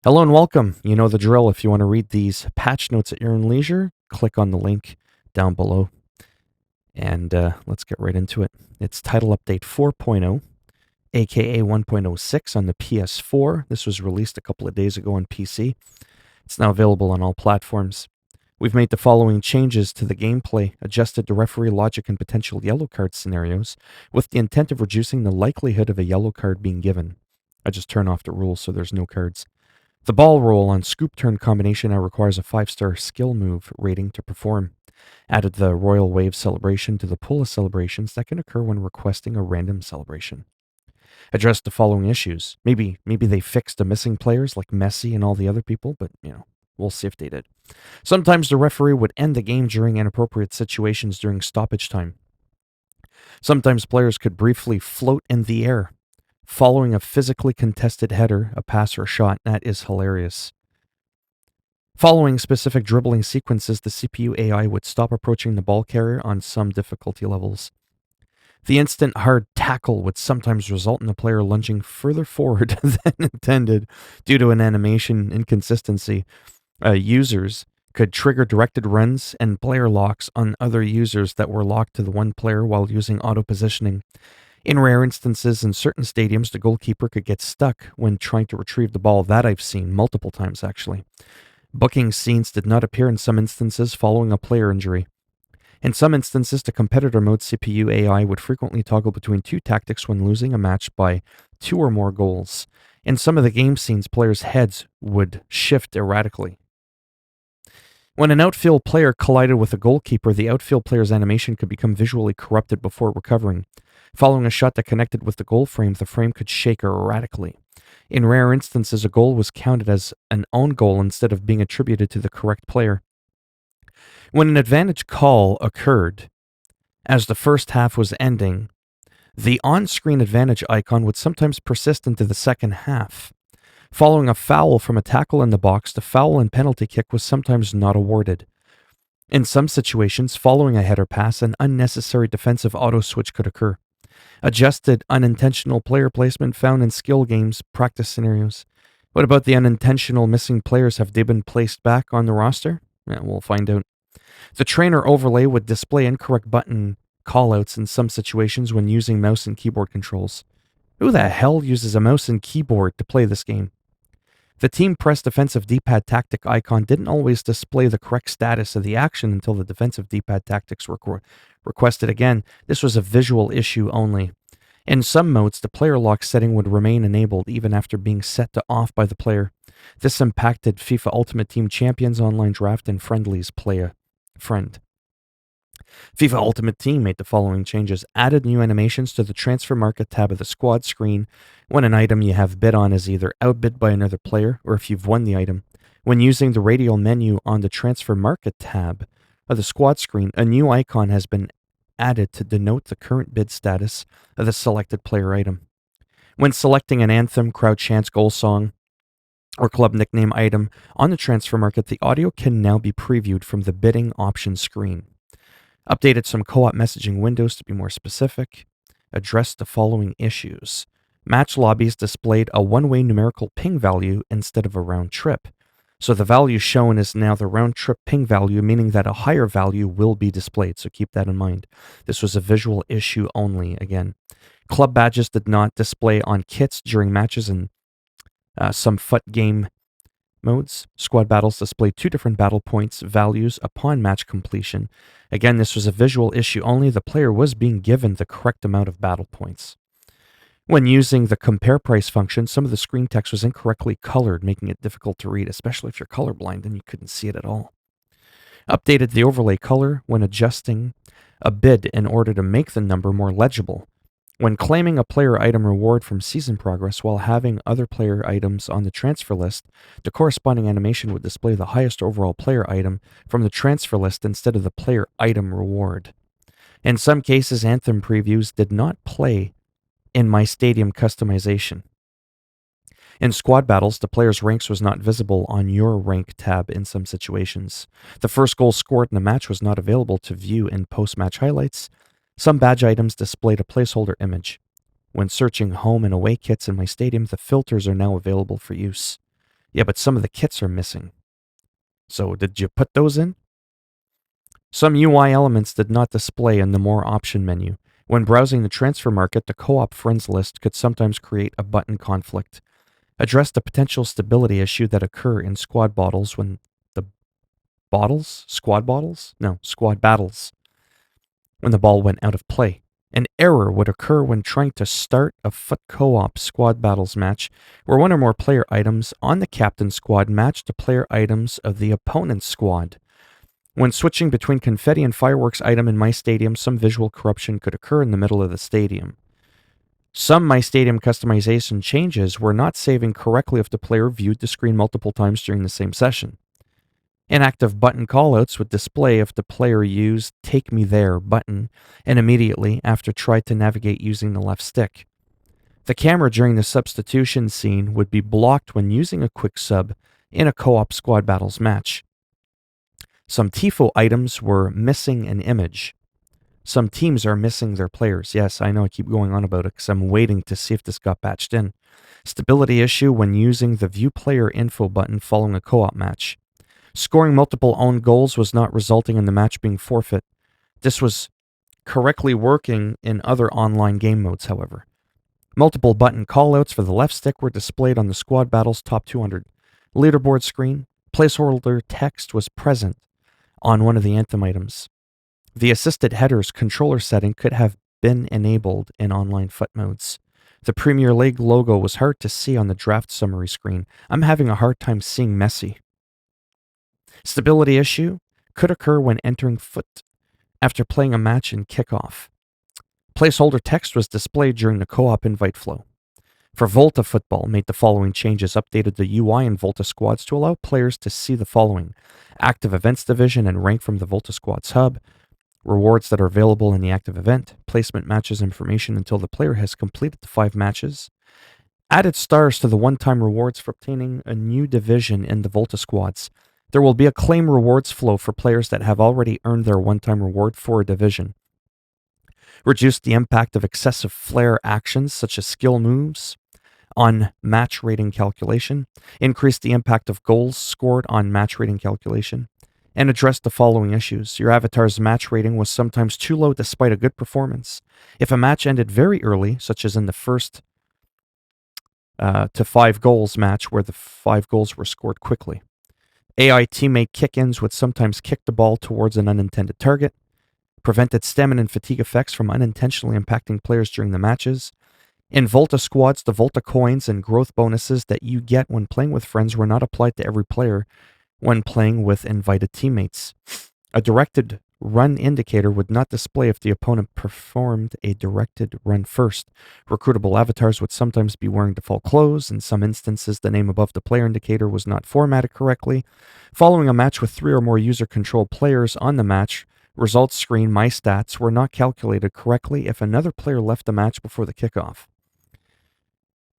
Hello and welcome. You know the drill. If you want to read these patch notes at your own leisure, click on the link down below. And let's get right into it. It's Title Update 4.0, aka 1.06 on the PS4. This was released a couple of days ago on PC. It's now available on all platforms. We've made the following changes to the gameplay, adjusted the referee logic and potential yellow card scenarios, with the intent of reducing the likelihood of a yellow card being given. I just turn off the rules so there's no cards. The ball roll on scoop turn combination now requires a 5-star skill move rating to perform. Added the Royal Wave celebration to the pool of celebrations that can occur when requesting a random celebration. Addressed the following issues. Maybe they fixed the missing players like Messi and all the other people, but we'll see if they did. Sometimes the referee would end the game during inappropriate situations during stoppage time. Sometimes players could briefly float in the air following a physically contested header, a pass, or shot. That is hilarious. Following specific dribbling sequences, the CPU AI would stop approaching the ball carrier on some difficulty levels. The instant hard tackle would sometimes result in the player lunging further forward than intended due to an animation inconsistency. Users could trigger directed runs and player locks on other users that were locked to the one player while using auto positioning. In rare instances, in certain stadiums, the goalkeeper could get stuck when trying to retrieve the ball. That I've seen multiple times, actually. Booking scenes did not appear in some instances following a player injury. In some instances, the competitor mode CPU AI would frequently toggle between two tactics when losing a match by 2 or more goals. In some of the game scenes, players' heads would shift erratically. When an outfield player collided with a goalkeeper, the outfield player's animation could become visually corrupted before recovering. Following a shot that connected with the goal frame, the frame could shake erratically. In rare instances, a goal was counted as an own goal instead of being attributed to the correct player. When an advantage call occurred, as the first half was ending, the on-screen advantage icon would sometimes persist into the second half. Following a foul from a tackle in the box, the foul and penalty kick was sometimes not awarded. In some situations, following a header pass, an unnecessary defensive auto switch could occur. Adjusted unintentional player placement found in skill games practice scenarios. What about the unintentional missing players? Have they been placed back on the roster? We'll find out. The trainer overlay would display incorrect button callouts in some situations when using mouse and keyboard controls. Who the hell uses a mouse and keyboard to play this game? The team press defensive D-pad tactic icon didn't always display the correct status of the action until the defensive D-pad tactics were requested again. This was a visual issue only. In some modes, the player lock setting would remain enabled even after being set to off by the player. This impacted FIFA Ultimate Team Champions Online Draft and Friendlies Play a Friend. FIFA Ultimate Team made the following changes. Added new animations to the Transfer Market tab of the squad screen when an item you have bid on is either outbid by another player or if you've won the item. When using the radial menu on the Transfer Market tab of the squad screen, a new icon has been added to denote the current bid status of the selected player item. When selecting an anthem, crowd chants, goal song, or club nickname item on the Transfer Market, the audio can now be previewed from the bidding options screen. Updated some co-op messaging windows to be more specific. Addressed the following issues. Match lobbies displayed a one-way numerical ping value instead of a round trip. So the value shown is now the round trip ping value, meaning that a higher value will be displayed, so keep that in mind. This was a visual issue only, again. Club badges did not display on kits during matches in some FUT game modes. Squad battles display 2 different battle points values upon match completion. Again, this was a visual issue only. The player was being given the correct amount of battle points. When using the compare price function, some of the screen text was incorrectly colored, making it difficult to read, especially if you're colorblind and you couldn't see it at all. Updated the overlay color when adjusting a bid in order to make the number more legible. When claiming a player item reward from season progress while having other player items on the transfer list, the corresponding animation would display the highest overall player item from the transfer list instead of the player item reward. In some cases, Anthem previews did not play in My Stadium customization. In squad battles, the player's ranks was not visible on Your Rank tab in some situations. The first goal scored in a match was not available to view in post-match highlights. Some badge items displayed a placeholder image. When searching home and away kits in My Stadium, the filters are now available for use. Yeah, but some of the kits are missing. So did you put those in? Some UI elements did not display in the More option menu. When browsing the transfer market, the co-op friends list could sometimes create a button conflict. Address the potential stability issue that occur in squad battles when the squad battles? No, squad battles, when the ball went out of play. An error would occur when trying to start a foot co-op squad battles match where one or more player items on the captain's squad match the player items of the opponent's squad. When switching between confetti and fireworks item in My Stadium, some visual corruption could occur in the middle of the stadium. Some My Stadium customization changes were not saving correctly if the player viewed the screen multiple times during the same session. Inactive button callouts would display if the player used Take Me There button and immediately after tried to navigate using the left stick. The camera during the substitution scene would be blocked when using a quick sub in a co-op squad battles match. Some TIFO items were missing an image. Some teams are missing their players. Yes, I know I keep going on about it because I'm waiting to see if this got patched in. Stability issue when using the View Player Info button following a co-op match. Scoring multiple own goals was not resulting in the match being forfeit. This was correctly working in other online game modes, however. Multiple button callouts for the left stick were displayed on the Squad Battles Top 200 leaderboard screen. Placeholder text was present on one of the Anthem items. The assisted headers controller setting could have been enabled in online foot modes. The Premier League logo was hard to see on the draft summary screen. I'm having a hard time seeing Messi. Stability issue could occur when entering foot after playing a match in Kickoff. Placeholder text was displayed during the co-op invite flow. For Volta Football, made the following changes: updated the UI in Volta Squads to allow players to see the following: active events division and rank from the Volta Squads hub, rewards that are available in the active event, placement matches information until the player has completed the 5 matches, added stars to the one-time rewards for obtaining a new division in the Volta Squads. There will be a claim rewards flow for players that have already earned their one-time reward for a division. Reduced the impact of excessive flair actions such as skill moves on match rating calculation, increased the impact of goals scored on match rating calculation, and addressed the following issues. Your avatar's match rating was sometimes too low despite a good performance. If a match ended very early, such as in the first to 5 goals match where the 5 goals were scored quickly. AI teammate kick-ins would sometimes kick the ball towards an unintended target, prevented stamina and fatigue effects from unintentionally impacting players during the matches. In Volta Squads, the Volta coins and growth bonuses that you get when playing with friends were not applied to every player when playing with invited teammates. A directed run indicator would not display if the opponent performed a directed run first. Recruitable avatars would sometimes be wearing default clothes. In some instances, the name above the player indicator was not formatted correctly. Following a match with 3 or more user-controlled players on the match, results screen My Stats were not calculated correctly if another player left the match before the kickoff.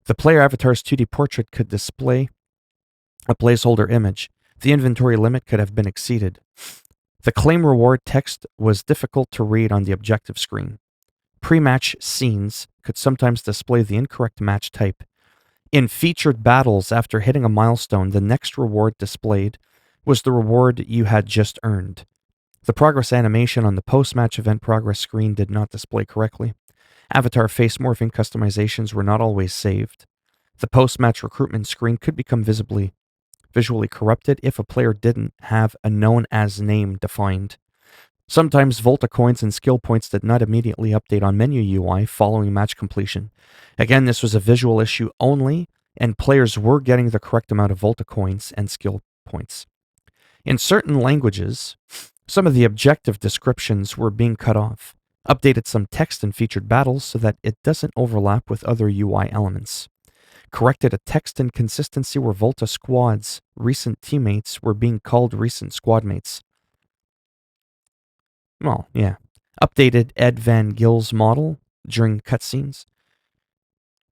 The player avatar's 2D portrait could display a placeholder image. The inventory limit could have been exceeded. The claim reward text was difficult to read on the objective screen. Pre-match scenes could sometimes display the incorrect match type. In featured battles, after hitting a milestone, the next reward displayed was the reward you had just earned. The progress animation on the post-match event progress screen did not display correctly. Avatar face morphing customizations were not always saved. The post-match recruitment screen could become visually corrupted if a player didn't have a known as name defined. Sometimes Volta coins and skill points did not immediately update on menu UI following match completion. Again, this was a visual issue only, and players were getting the correct amount of Volta coins and skill points. In certain languages, some of the objective descriptions were being cut off. Updated some text in featured battles so that it doesn't overlap with other UI elements. Corrected a text inconsistency where Volta Squad's recent teammates were being called recent squadmates. Well, yeah. Updated Ed Van Gil's model during cutscenes.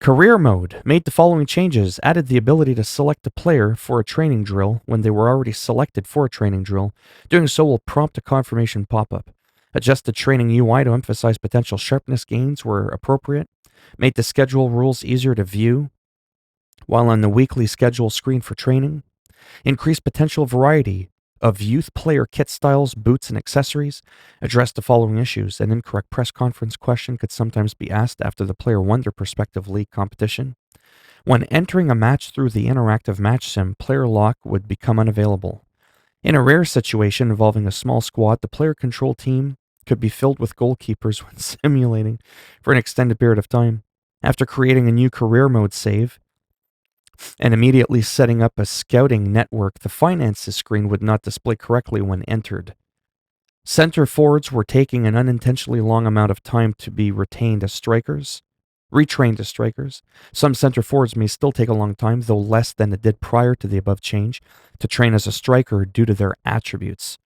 Career mode made the following changes. Added the ability to select a player for a training drill when they were already selected for a training drill. Doing so will prompt a confirmation pop-up. Adjusted training UI to emphasize potential sharpness gains where appropriate. Made the schedule rules easier to view while on the weekly schedule screen for training. Increase potential variety of youth player kit styles, boots, and accessories. Address the following issues. An incorrect press conference question could sometimes be asked after the player won their prospective league competition. When entering a match through the interactive match sim, player lock would become unavailable. In a rare situation involving a small squad, the player control team could be filled with goalkeepers when simulating for an extended period of time. After creating a new career mode save and immediately setting up a scouting network, the finances screen would not display correctly when entered. Center forwards were taking an unintentionally long amount of time to be retrained as strikers. Some center forwards may still take a long time, though less than it did prior to the above change, to train as a striker due to their attributes.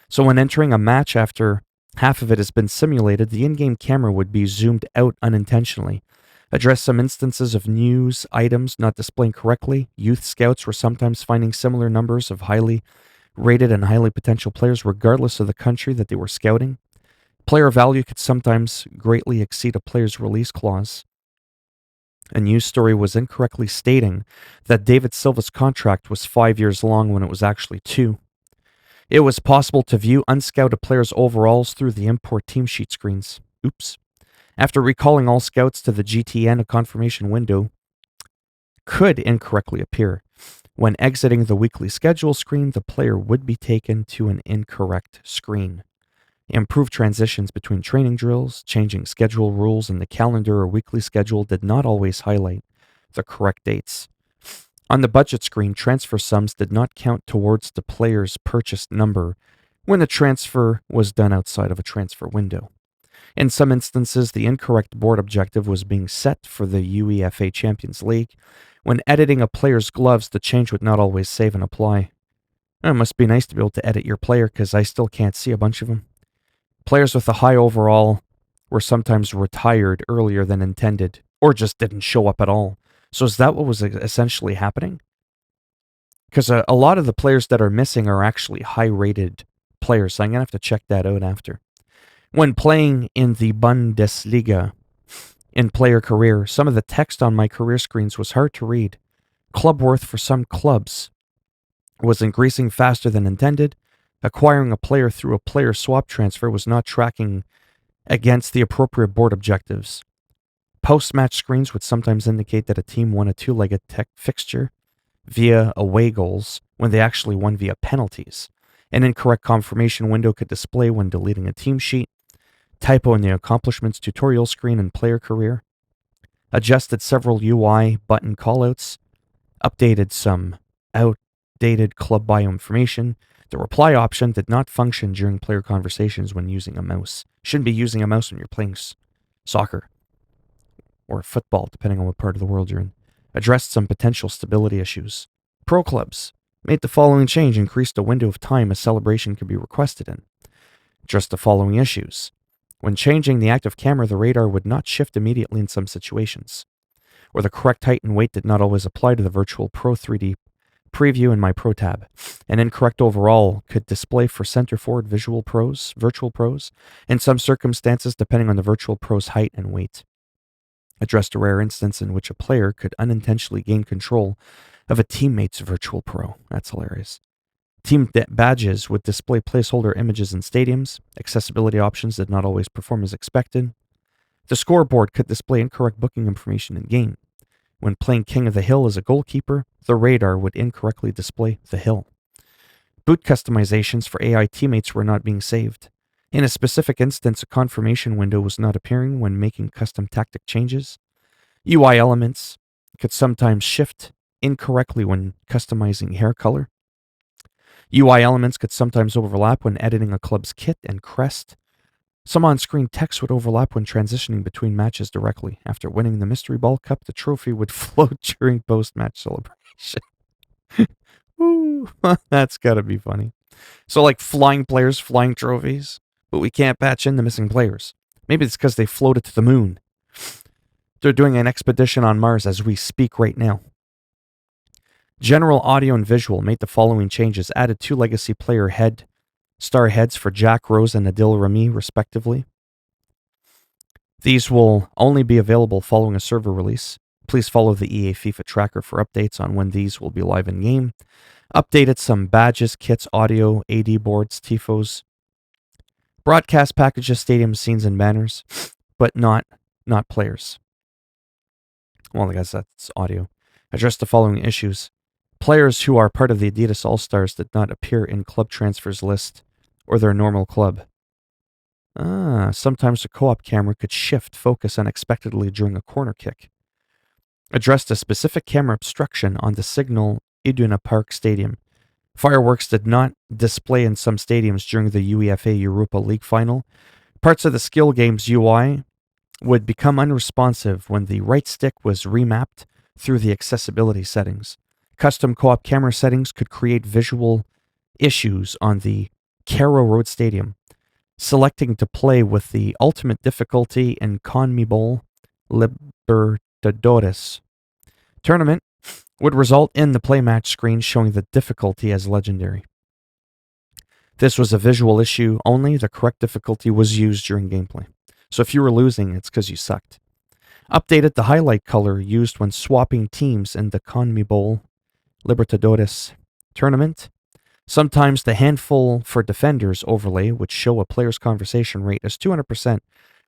So when entering a match after half of it has been simulated, the in-game camera would be zoomed out unintentionally. Address some instances of news items not displaying correctly. Youth scouts were sometimes finding similar numbers of highly rated and highly potential players regardless of the country that they were scouting. Player value could sometimes greatly exceed a player's release clause. A news story was incorrectly stating that David Silva's contract was 5 years long when it was actually 2. It was possible to view unscouted players' overalls through the import team sheet screens. Oops. After recalling all scouts to the GTN, a confirmation window could incorrectly appear. When exiting the weekly schedule screen, the player would be taken to an incorrect screen. Improved transitions between training drills, changing schedule rules, and the calendar or weekly schedule did not always highlight the correct dates. On the budget screen, transfer sums did not count towards the player's purchased number when the transfer was done outside of a transfer window. In some instances, the incorrect board objective was being set for the UEFA Champions League. When editing a player's gloves, the change would not always save and apply. It must be nice to be able to edit your player because I still can't see a bunch of them. Players with a high overall were sometimes retired earlier than intended or just didn't show up at all. So is that what was essentially happening? Because a lot of the players that are missing are actually high-rated players, so I'm going to have to check that out after. When playing in the Bundesliga in player career, some of the text on my career screens was hard to read. Club worth for some clubs was increasing faster than intended. Acquiring a player through a player swap transfer was not tracking against the appropriate board objectives. Post-match screens would sometimes indicate that a team won a two-legged tech fixture via away goals when they actually won via penalties. An incorrect confirmation window could display when deleting a team sheet. Typo in the accomplishments tutorial screen in player career. Adjusted several UI button callouts. Updated some outdated club bio information. The reply option did not function during player conversations when using a mouse. Shouldn't be using a mouse when you're playing soccer or football, depending on what part of the world you're in. Addressed some potential stability issues. Pro clubs made the following change: increased the window of time a celebration could be requested in. Addressed the following issues. When changing the active camera, the radar would not shift immediately in some situations, or the correct height and weight did not always apply to the Virtual Pro 3D preview in my Pro tab. An incorrect overall could display for center forward Virtual Pros, in some circumstances depending on the Virtual Pro's height and weight. Addressed a rare instance in which a player could unintentionally gain control of a teammate's Virtual Pro. That's hilarious. Team badges would display placeholder images in stadiums. Accessibility options did not always perform as expected. The scoreboard could display incorrect booking information in game. When playing King of the Hill as a goalkeeper, the radar would incorrectly display the hill. Boot customizations for AI teammates were not being saved. In a specific instance, a confirmation window was not appearing when making custom tactic changes. UI elements could sometimes shift incorrectly when customizing hair color. UI elements could sometimes overlap when editing a club's kit and crest. Some on-screen text would overlap when transitioning between matches directly. After winning the Mystery Ball Cup, the trophy would float during post-match celebration. Ooh, that's gotta be funny. So like flying players, flying trophies, but we can't patch in the missing players. Maybe it's because they floated to the moon. They're doing an expedition on Mars as we speak right now. General audio and visual made the following changes. Added 2 legacy player star heads for Jack Rose and Adil Rami, respectively. These will only be available following a server release. Please follow the EA FIFA tracker for updates on when these will be live in game. Updated some badges, kits, audio, AD boards, tifos, broadcast packages, stadium scenes, and banners, but not players. Well, I guess that's audio. Address the following issues. Players who are part of the Adidas All-Stars did not appear in club transfers list or their normal club. Sometimes the co-op camera could shift focus unexpectedly during a corner kick. Addressed a specific camera obstruction on the Signal Iduna Park Stadium. Fireworks did not display in some stadiums during the UEFA Europa League final. Parts of the Skill Games UI would become unresponsive when the right stick was remapped through the accessibility settings. Custom co-op camera settings could create visual issues on the Carrow Road Stadium. Selecting to play with the ultimate difficulty in CONMEBOL Libertadores tournament would result in the play match screen showing the difficulty as legendary. This was a visual issue only. The correct difficulty was used during gameplay. So if you were losing, it's because you sucked. Updated the highlight color used when swapping teams in the CONMEBOL Libertadores tournament. Sometimes the handful for defenders overlay would show a player's conversation rate as 200%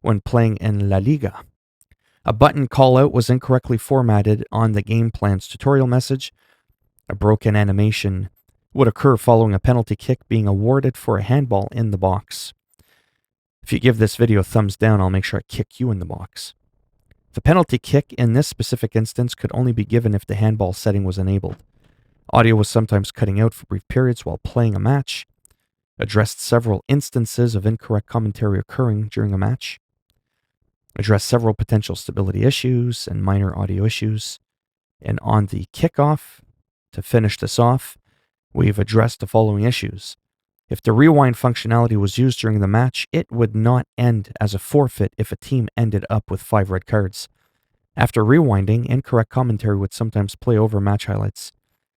when playing in La Liga. A button callout was incorrectly formatted on the game plan's tutorial message. A broken animation would occur following a penalty kick being awarded for a handball in the box. If you give this video a thumbs down, I'll make sure I kick you in the box. The penalty kick in this specific instance could only be given if the handball setting was enabled. Audio was sometimes cutting out for brief periods while playing a match. Addressed several instances of incorrect commentary occurring during a match. Addressed several potential stability issues and minor audio issues. And on the kickoff, to finish this off, we've addressed the following issues. If the rewind functionality was used during the match, it would not end as a forfeit if a team ended up with 5 red cards. After rewinding, incorrect commentary would sometimes play over match highlights.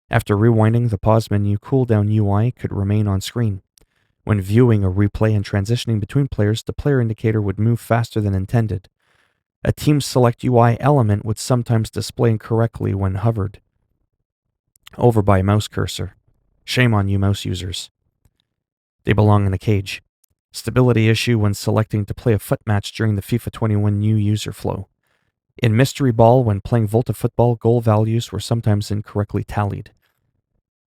After rewinding, the pause menu cooldown UI could remain on screen. When viewing a replay and transitioning between players, the player indicator would move faster than intended. A team select UI element would sometimes display incorrectly when hovered over by a mouse cursor. Shame on you, mouse users. They belong in a cage. Stability issue when selecting to play a foot match during the FIFA 21 new user flow. In Mystery Ball, when playing Volta football, goal values were sometimes incorrectly tallied.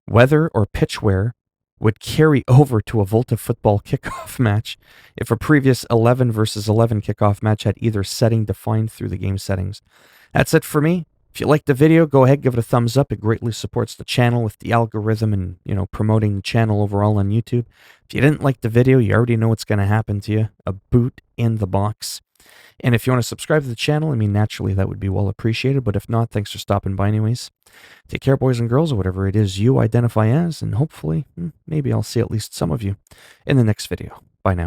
Weather or pitch wear would carry over to a Volta football kickoff match if a previous 11 versus 11 kickoff match had either setting defined through the game settings. That's it for me. If you liked the video, go ahead, give it a thumbs up. It greatly supports the channel with the algorithm and, promoting the channel overall on YouTube. If you didn't like the video, you already know what's going to happen to you. A boot in the box. And if you want to subscribe to the channel, naturally that would be well appreciated. But if not, thanks for stopping by anyways. Take care, boys and girls, or whatever it is you identify as. And hopefully, maybe I'll see at least some of you in the next video. Bye now.